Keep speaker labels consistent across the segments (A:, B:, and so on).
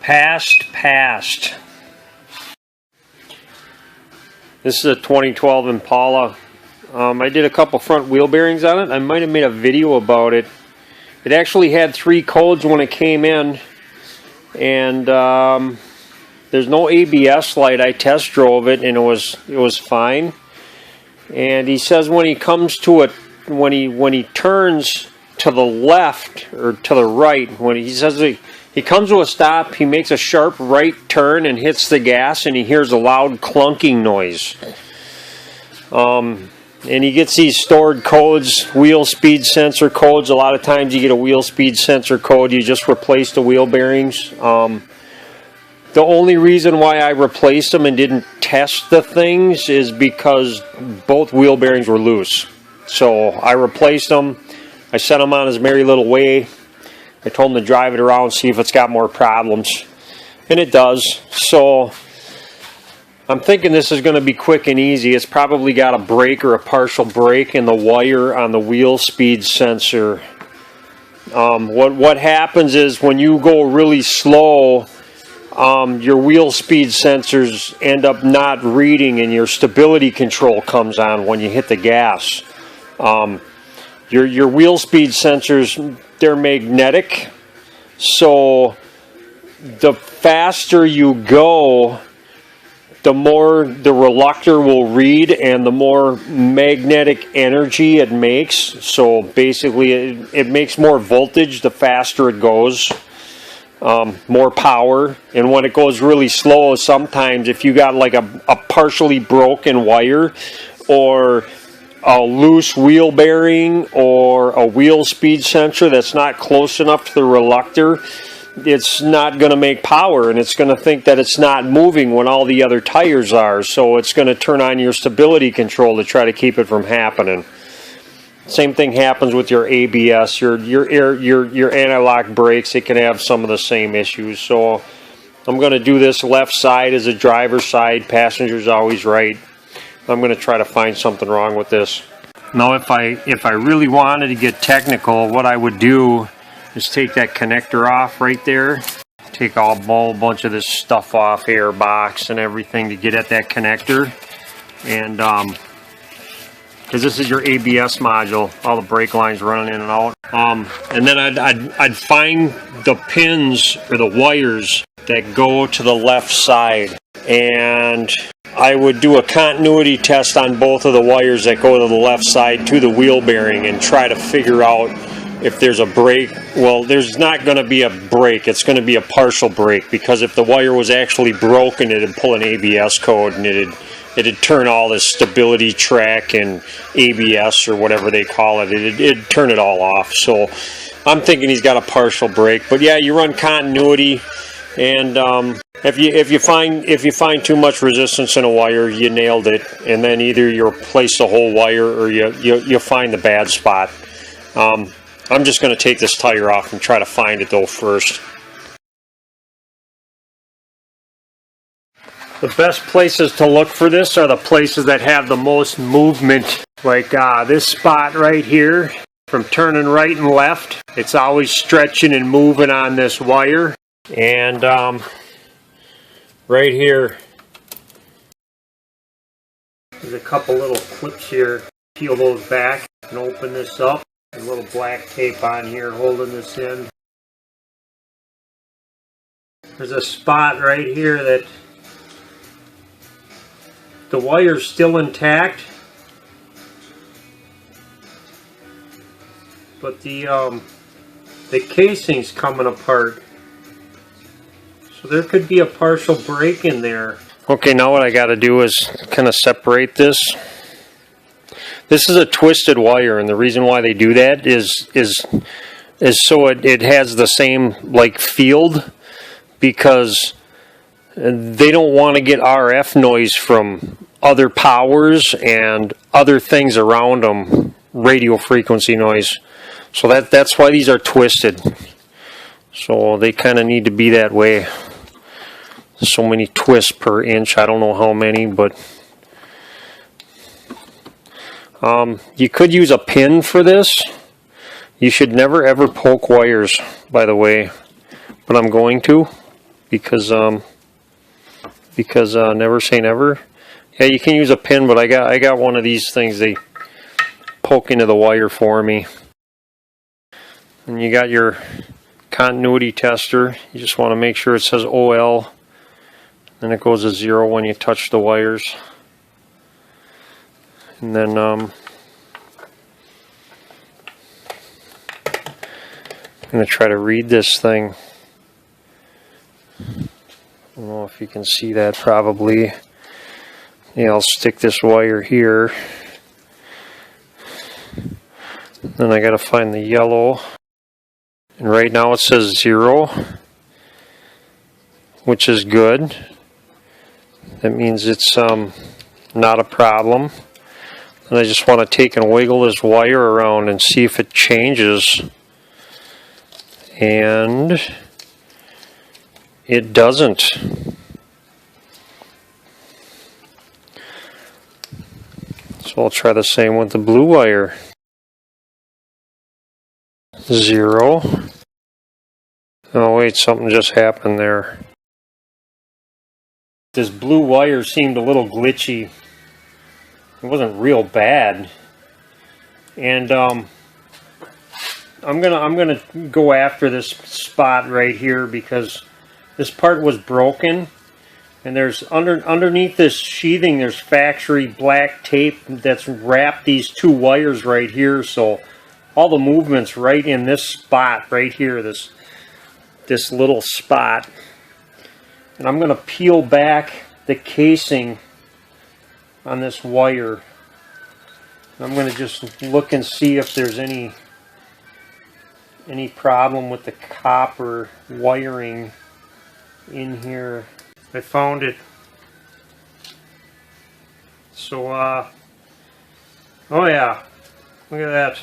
A: Past. This is a 2012 Impala. I did a couple front wheel bearings on it. I might have made a video about it. It actually had 3 codes when it came in, and there's no ABS light. I test drove it, and it was fine. And he says when he comes to it, when he turns to the left or to the right, when he says he comes to a stop, he makes a sharp right turn and hits the gas, and he hears a loud clunking noise. And he gets these stored codes, wheel speed sensor codes. A lot of times you get a wheel speed sensor code, you just replace the wheel bearings. The only reason why I replaced them and didn't test the things is because both wheel bearings were loose. So I replaced them. I sent them on his merry little way. I told him to drive it around, see if it's got more problems. And it does. So I'm thinking this is going to be quick and easy. It's probably got a break or a partial break in the wire on the wheel speed sensor. What happens is when you go really slow, your wheel speed sensors end up not reading, and your stability control comes on when you hit the gas. Your wheel speed sensors, they're magnetic, so the faster you go, the more the reluctor will read and the more magnetic energy it makes. So basically it makes more voltage the faster it goes, more power. And when it goes really slow, sometimes if you got like a partially broken wire or a loose wheel bearing or a wheel speed sensor that's not close enough to the reluctor, it's not going to make power, and it's going to think that it's not moving when all the other tires are. So it's going to turn on your stability control to try to keep it from happening. Same thing happens with your ABS, your anti-lock brakes. It can have some of the same issues. So I'm going to do this left side as a driver's side. Passenger's always right. I'm going to try to find something wrong with this. Now, if I really wanted to get technical, what I would do is take that connector off right there. Take a whole bunch of this stuff off, air box and everything, to get at that connector. And because this is your ABS module, all the brake lines running in and out. And then I'd find the pins or the wires that go to the left side, and I would do a continuity test on both of the wires that go to the left side to the wheel bearing and try to figure out if there's a break. Well, there's not going to be a break. It's going to be a partial break, because if the wire was actually broken, it'd pull an ABS code and it'd turn all this stabilitrak and ABS or whatever they call it. It'd turn it all off. So I'm thinking he's got a partial break. But yeah, you run continuity, and if you find too much resistance in a wire, you nailed it. And then either you replace the whole wire or you find the bad spot. I'm just going to take this tire off and try to find it though first. The best places to look for this are the places that have the most movement. Like this spot right here, from turning right and left, it's always stretching and moving on this wire. And right here, there's a couple little clips here. Peel those back and open this up. A little black tape on here holding this in. There's a spot right here that the wire's still intact, but the casing's coming apart. So there could be a partial break in there. Okay, now what I got to do is kind of separate this. This is a twisted wire, and the reason why they do that is so it has the same like field, because they don't want to get RF noise from other powers and other things around them, radio frequency noise. So that's why these are twisted. So they kind of need to be that way. So many twists per inch. I don't know how many, but you could use a pin for this. You should never ever poke wires, by the way, but I'm going to. because never say never. Yeah, you can use a pin, but I got one of these things. They poke into the wire for me. And you got your continuity tester. You just want to make sure it says OL. Then it goes to 0 when you touch the wires. And then I'm going to try to read this thing. I don't know if you can see that, probably. Yeah, I'll stick this wire here. Then I got to find the yellow. And right now it says 0, which is good. That means it's not a problem. And I just want to take and wiggle this wire around and see if it changes. And it doesn't. So I'll try the same with the blue wire. 0. Oh wait, something just happened there. This blue wire seemed a little glitchy. It wasn't real bad. And I'm gonna go after this spot right here because this part was broken. And there's underneath this sheathing, there's factory black tape that's wrapped these two wires right here. So all the movement's right in this spot right here, this little spot. And I'm going to peel back the casing on this wire. I'm going to just look and see if there's any problem with the copper wiring in here. I found it. So, oh yeah, look at that.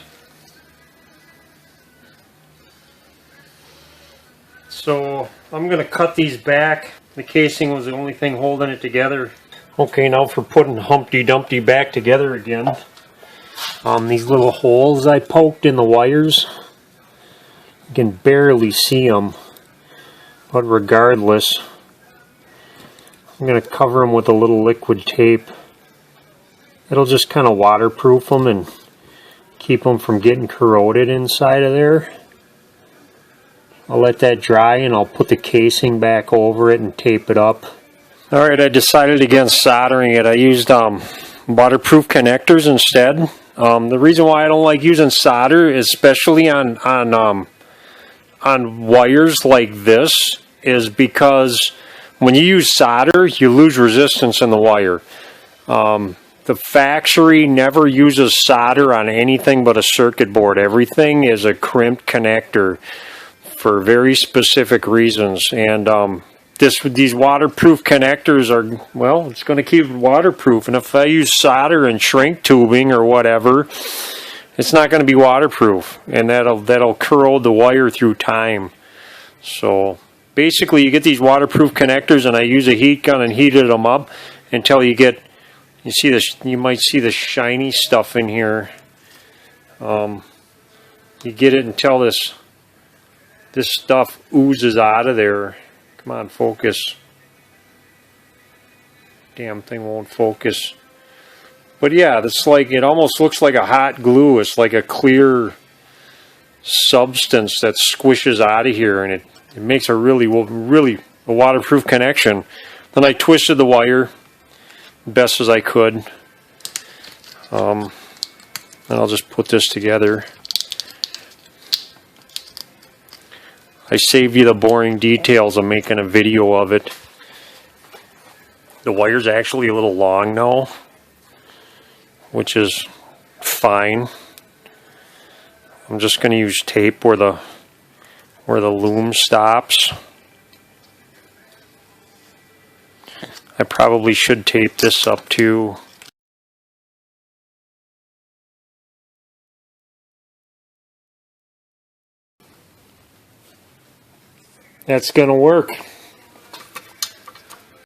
A: So, I'm going to cut these back. The casing was the only thing holding it together. Okay, now for putting Humpty Dumpty back together again. These little holes I poked in the wires, you can barely see them, but regardless, I'm going to cover them with a little liquid tape. It'll just kind of waterproof them and keep them from getting corroded inside of there. I'll let that dry and I'll put the casing back over it and tape it up. Alright, I decided against soldering it. I used waterproof connectors instead. The reason why I don't like using solder, especially on wires like this, is because when you use solder, you lose resistance in the wire. The factory never uses solder on anything but a circuit board. Everything is a crimped connector for very specific reasons. And these waterproof connectors are, well, it's going to keep it waterproof. And if I use solder and shrink tubing or whatever, it's not going to be waterproof. And that'll corrode the wire through time. So basically, you get these waterproof connectors, and I use a heat gun and heated them up until you get, you might see the shiny stuff in here. You get it until this stuff oozes out of there. Come on, focus. Damn thing won't focus. But yeah, it's like, it almost looks like a hot glue. It's like a clear substance that squishes out of here, and it makes a really a waterproof connection. Then I twisted the wire best as I could. And I'll just put this together. I saved you the boring details of making a video of it. The wire's actually a little long now, which is fine. I'm just going to use tape where the loom stops. I probably should tape this up too. That's going to work.